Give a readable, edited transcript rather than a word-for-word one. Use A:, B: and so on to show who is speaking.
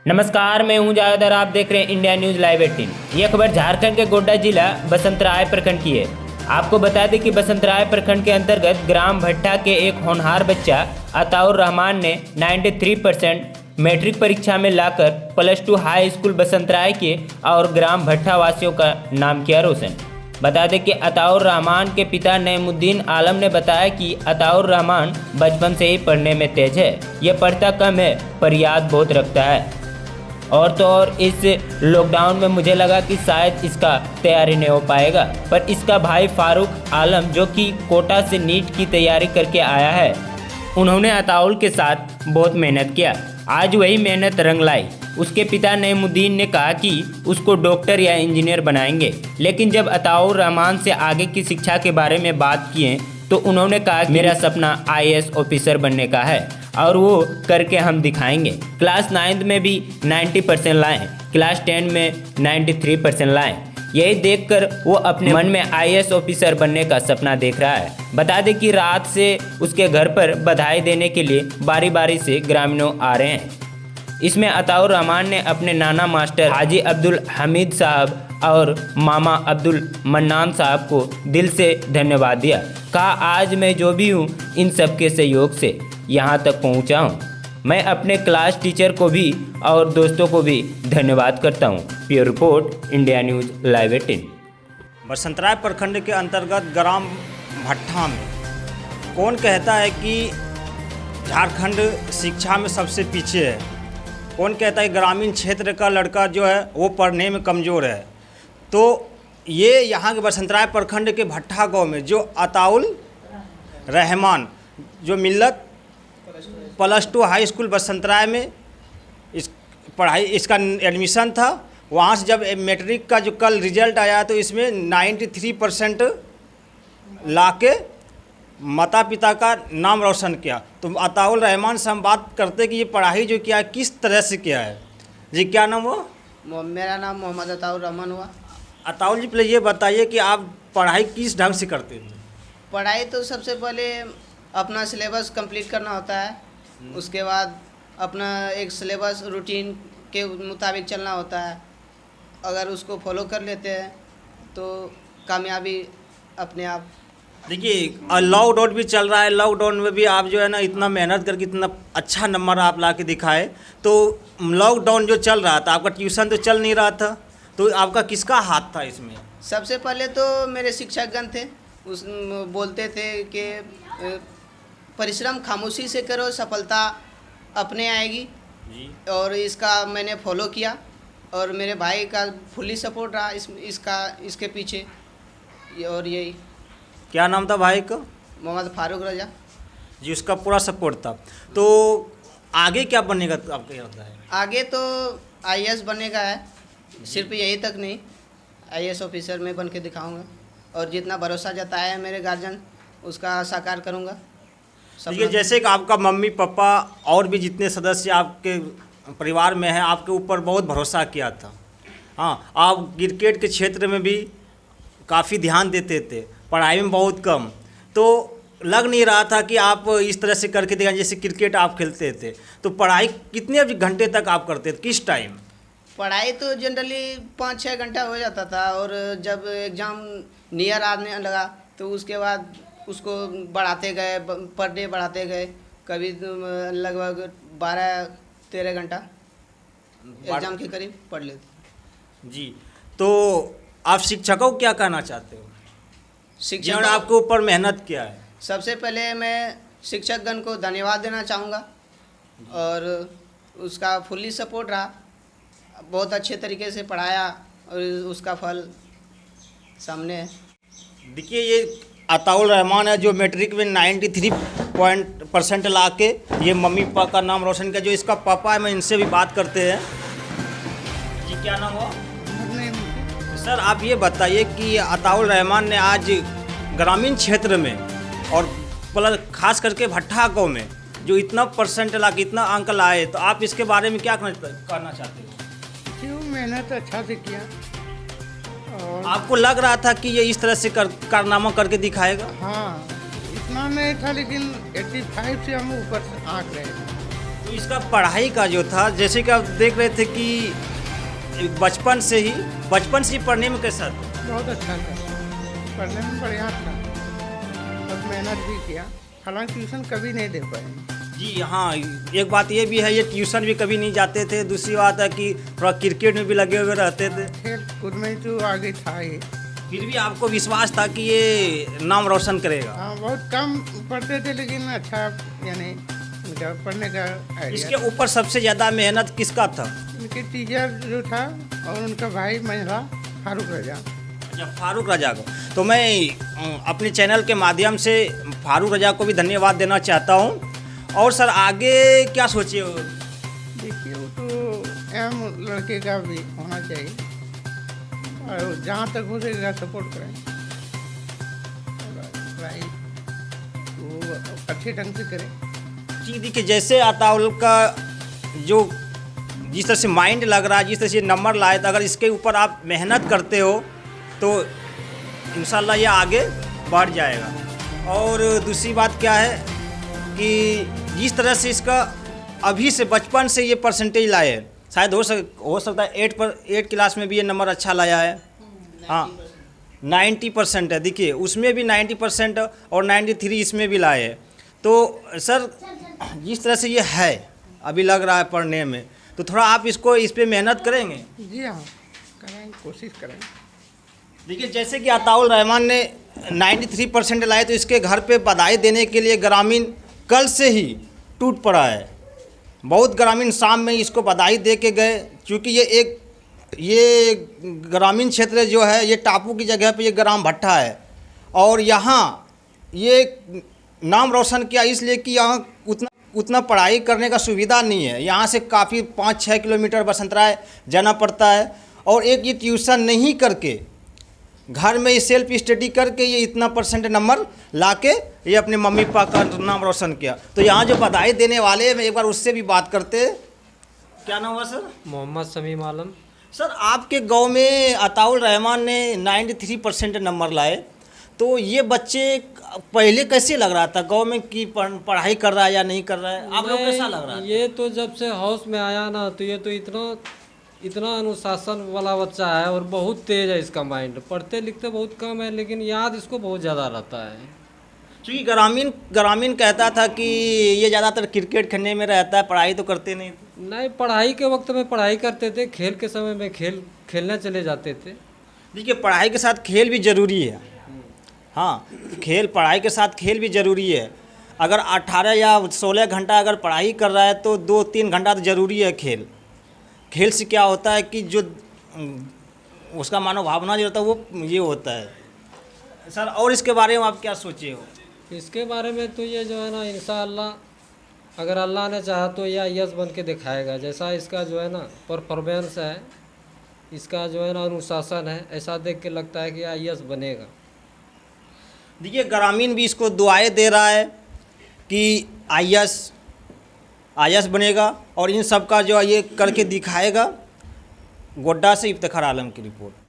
A: नमस्कार, मैं हूं जावेद, आप देख रहे हैं इंडिया न्यूज लाइव 18। यह खबर झारखंड के गोड्डा जिला बसंतराय प्रखंड की है। आपको बता दें कि बसंतराय प्रखंड के अंतर्गत ग्राम भट्टा के एक होनहार बच्चा अताउर रहमान ने 93% मैट्रिक परीक्षा में लाकर +2 हाई स्कूल बसंतराय के और ग्राम भट्टा वासियों का नाम किया रोशन। बता दें कि अताउर रहमान के पिता नईमुद्दीन आलम ने बताया कि अताउर रहमान बचपन से ही पढ़ने में तेज है। यह पढ़ता कम है पर याद बहुत रखता है। और तो और इस लॉकडाउन में मुझे लगा कि शायद इसका तैयारी नहीं हो पाएगा, पर इसका भाई फारूक आलम जो कि कोटा से नीट की तैयारी करके आया है, उन्होंने अताउल के साथ बहुत मेहनत किया। आज वही मेहनत रंग लाई। उसके पिता नईमुद्दीन ने कहा कि उसको डॉक्टर या इंजीनियर बनाएंगे, लेकिन जब अताउर रहमान से आगे की शिक्षा के बारे में बात किए तो उन्होंने कहा कि मेरा सपना IAS ऑफिसर बनने का है और वो करके हम दिखाएंगे। क्लास 9 में भी 90% लाएं, क्लास 10 में 93% लाएं। यही देखकर वो अपने मन में IAS ऑफिसर बनने का सपना देख रहा है। बता दें कि रात से उसके घर पर बधाई देने के लिए बारी बारी से ग्रामीणों आ रहे हैं। इसमें अताउर रहमान ने अपने नाना मास्टर हाजी अब्दुल हमीद साहब और मामा अब्दुल मन्नान साहब को दिल से धन्यवाद दिया। कहा, आज मैं जो भी हूँ इन सबके सहयोग से यहाँ तक पहुँचा हूँ। मैं अपने क्लास टीचर को भी और दोस्तों को भी धन्यवाद करता हूँ। Bureau report, India news live 18।
B: Basantrai प्रखंड के अंतर्गत ग्राम भट्टा में कौन कहता है कि झारखंड शिक्षा में सबसे पीछे है? कौन कहता है ग्रामीण क्षेत्र का लड़का जो है वो पढ़ने में कमज़ोर है? तो ये यहाँ के बसंतराय प्रखंड के भट्टा गांव में जो अताउल रहमान जो मिल्लत +2 हाई स्कूल बसंतराय में इसका एडमिशन था। वहाँ से जब मैट्रिक का जो कल रिजल्ट आया तो इसमें 93% लाके माता पिता का नाम रोशन किया। तो अताउल रहमान से हम बात करते कि ये पढ़ाई जो किया है किस तरह से किया है। जी, क्या नाम हुआ?
C: मेरा नाम मोहम्मद अताउर रहमान हुआ।
B: अताउल जी, पहले ये बताइए कि आप पढ़ाई किस ढंग से करते थे?
C: पढ़ाई तो सबसे पहले अपना सिलेबस कंप्लीट करना होता है, उसके बाद अपना एक सिलेबस रूटीन के मुताबिक चलना होता है। अगर उसको फॉलो कर लेते हैं तो कामयाबी अपने आप।
B: देखिए, लॉकडाउन भी चल रहा है। लॉकडाउन में भी आप जो है ना इतना मेहनत करके इतना अच्छा नंबर आप ला के दिखाए। तो लॉकडाउन जो चल रहा था, आपका ट्यूशन तो चल नहीं रहा था, तो आपका किसका हाथ था इसमें?
C: सबसे पहले तो मेरे शिक्षकगण थे, उस बोलते थे कि परिश्रम खामोशी से करो, सफलता अपने आएगी जी। और इसका मैंने फॉलो किया और मेरे भाई का फुल्ली सपोर्ट रहा इसके पीछे। और यही।
B: क्या नाम था भाई का?
C: मोहम्मद फारूक रजा
B: जी, उसका पूरा सपोर्ट था। तो आगे क्या बनने का आपका इरादा है?
C: आगे तो IAS बनने का है। सिर्फ यही तक नहीं, IAS ऑफिसर में बन के दिखाऊँगा और जितना भरोसा जताया है मेरे गार्जियन उसका साकार करूँगा।
B: देखिए, जैसे कि आपका मम्मी पापा और भी जितने सदस्य आपके परिवार में हैं आपके ऊपर बहुत भरोसा किया था। हाँ, आप क्रिकेट के क्षेत्र में भी काफ़ी ध्यान देते थे, पढ़ाई में बहुत कम। तो लग नहीं रहा था कि आप इस तरह से करके दिखाएं जैसे क्रिकेट आप खेलते थे। तो पढ़ाई कितने घंटे तक आप करते थे, किस टाइम?
C: पढ़ाई तो जनरली 5-6 घंटा हो जाता था और जब एग्ज़ाम नियर आने लगा तो उसके बाद उसको बढ़ाते गए, पर डे बढ़ाते गए। कभी लगभग 12-13 घंटा एग्ज़ाम के करीब पढ़ लेते।
B: जी, तो आप शिक्षकों को क्या कहना चाहते हो जिन्होंने आपके ऊपर मेहनत किया है?
C: सबसे पहले मैं शिक्षकगण को धन्यवाद देना चाहूँगा और उसका फुल्ली सपोर्ट रहा। बहुत अच्छे तरीके से पढ़ाया और उसका फल सामने है।
B: देखिए, ये अताउल रहमान है जो मैट्रिक में 93% ला के ये मम्मी पापा का नाम रोशन किया। जो इसका पापा है, मैं इनसे भी बात करते हैं। जी, क्या नाम हुआ? सर, आप ये बताइए कि अताउल रहमान ने आज ग्रामीण क्षेत्र में और प्लस खास करके भट्टा गाँव में जो इतना % ला के इतना अंक लाए, तो आप इसके बारे में क्या कहना चाहते हो?
D: क्यों मेहनत अच्छा से किया और
B: आपको लग रहा था कि ये इस तरह से कारनामा करके दिखाएगा?
D: हाँ, इतना नहीं था लेकिन 85 से हम ऊपर आंक रहे।
B: तो इसका पढ़ाई का जो था, जैसे कि आप देख रहे थे कि बचपन से ही पढ़ने में कैसा था?
D: बहुत अच्छा था, पढ़ने में बढ़िया था, बहुत मेहनत भी किया। हालांकि ट्यूशन कभी नहीं दे पाए।
B: जी हाँ, एक बात ये भी है, ये ट्यूशन भी कभी नहीं जाते थे। दूसरी बात है कि थोड़ा क्रिकेट में भी लगे हुए रहते थे।
D: खेल कूद में तो आगे था ही।
B: फिर भी आपको विश्वास था कि ये नाम रोशन करेगा।
D: हाँ, बहुत कम पढ़ते थे लेकिन अच्छा, यानी उनका पढ़ने का आइडिया।
B: इसके ऊपर सबसे ज़्यादा मेहनत किसका था?
D: उनके टीचर जो था और उनका भाई महिला फारूक रजा।
B: अच्छा, फारूक रजा को तो मैं अपने चैनल के माध्यम से फारूक रजा को भी धन्यवाद देना चाहता हूँ। और सर आगे क्या सोचे हो?
D: देखिए, वो तो एम लड़के का भी होना चाहिए और जहाँ तक हो सकेगा सपोर्ट करें, पढ़ाई वो अच्छे ढंग से करें।
B: जी देखिए, जैसे अताउल का जो जिस तरह से माइंड लग रहा है, जिस तरह से नंबर लाए, तो अगर इसके ऊपर आप मेहनत करते हो तो इंशाल्लाह ये आगे बढ़ जाएगा। और दूसरी बात क्या है कि जिस तरह से इसका अभी से बचपन से ये परसेंटेज लाए, शायद हो सकता है 8 क्लास में भी ये नंबर अच्छा लाया है। हाँ, 90% है। देखिए, उसमें भी 90% और 93 इसमें भी लाए है। तो सर जिस तरह से ये है अभी लग रहा है पढ़ने में, तो थोड़ा आप इस पे मेहनत करेंगे?
D: जी हाँ, करेंगे, कोशिश करेंगे।
B: देखिए, जैसे कि अताउल रहमान ने 93% लाए, तो इसके घर पे बधाई देने के लिए ग्रामीण कल से ही टूट पड़ा है। बहुत ग्रामीण शाम में इसको बधाई दे के गए, क्योंकि ये ग्रामीण क्षेत्र जो है, ये टापू की जगह पे ये ग्राम भट्टा है। और यहाँ ये नाम रोशन किया इसलिए कि यहाँ उतना पढ़ाई करने का सुविधा नहीं है। यहाँ से काफ़ी 5-6 किलोमीटर बसंतराय जाना पड़ता है। और एक ये ट्यूशन नहीं करके घर में ये सेल्फ स्टडी करके ये इतना परसेंट नंबर लाके ये अपने मम्मी पापा का नाम रोशन किया। तो यहाँ जो बधाई देने वाले हैं, एक बार उससे भी बात करते। क्या नाम हुआ सर?
E: मोहम्मद समीम आलम।
B: सर, आपके गांव में अताउल रहमान ने 93% नंबर लाए, तो ये बच्चे पहले कैसे लग रहा था गांव में कि पढ़ाई कर रहा है या नहीं कर रहा है? आप लोग कैसा लग रहा है?
E: ये तो जब से हाउस में आया ना, तो ये तो इतना अनुशासन वाला बच्चा है और बहुत तेज है इसका माइंड। पढ़ते लिखते बहुत कम है, लेकिन याद इसको बहुत ज़्यादा रहता है।
B: क्योंकि ग्रामीण कहता था कि ये ज़्यादातर क्रिकेट खेलने में रहता है, पढ़ाई तो करते नहीं।
E: नहीं, पढ़ाई के वक्त में पढ़ाई करते थे, खेल के समय में खेलने चले जाते थे।
B: देखिए, पढ़ाई के साथ खेल भी ज़रूरी है। हाँ, पढ़ाई के साथ खेल भी ज़रूरी है। अगर 18 या 16 घंटा अगर पढ़ाई कर रहा है तो 2-3 घंटा तो ज़रूरी है खेल से क्या होता है कि जो उसका मनोभावना जो होता है वो ये होता है। सर, और इसके बारे में आप क्या सोचे हो?
E: इसके बारे में तो ये जो है ना, इंशाअल्लाह अगर अल्लाह ने चाहा तो ये IAS बन के दिखाएगा। जैसा इसका जो है ना परफॉर्मेंस है, इसका जो है ना अनुशासन है, ऐसा देख के लगता है कि IAS बनेगा।
B: देखिए, ग्रामीण भी इसको दुआएं दे रहा है कि IAS बनेगा और इन सब का जो ये करके दिखाएगा। गोड्डा से इफ्तिखार आलम की रिपोर्ट।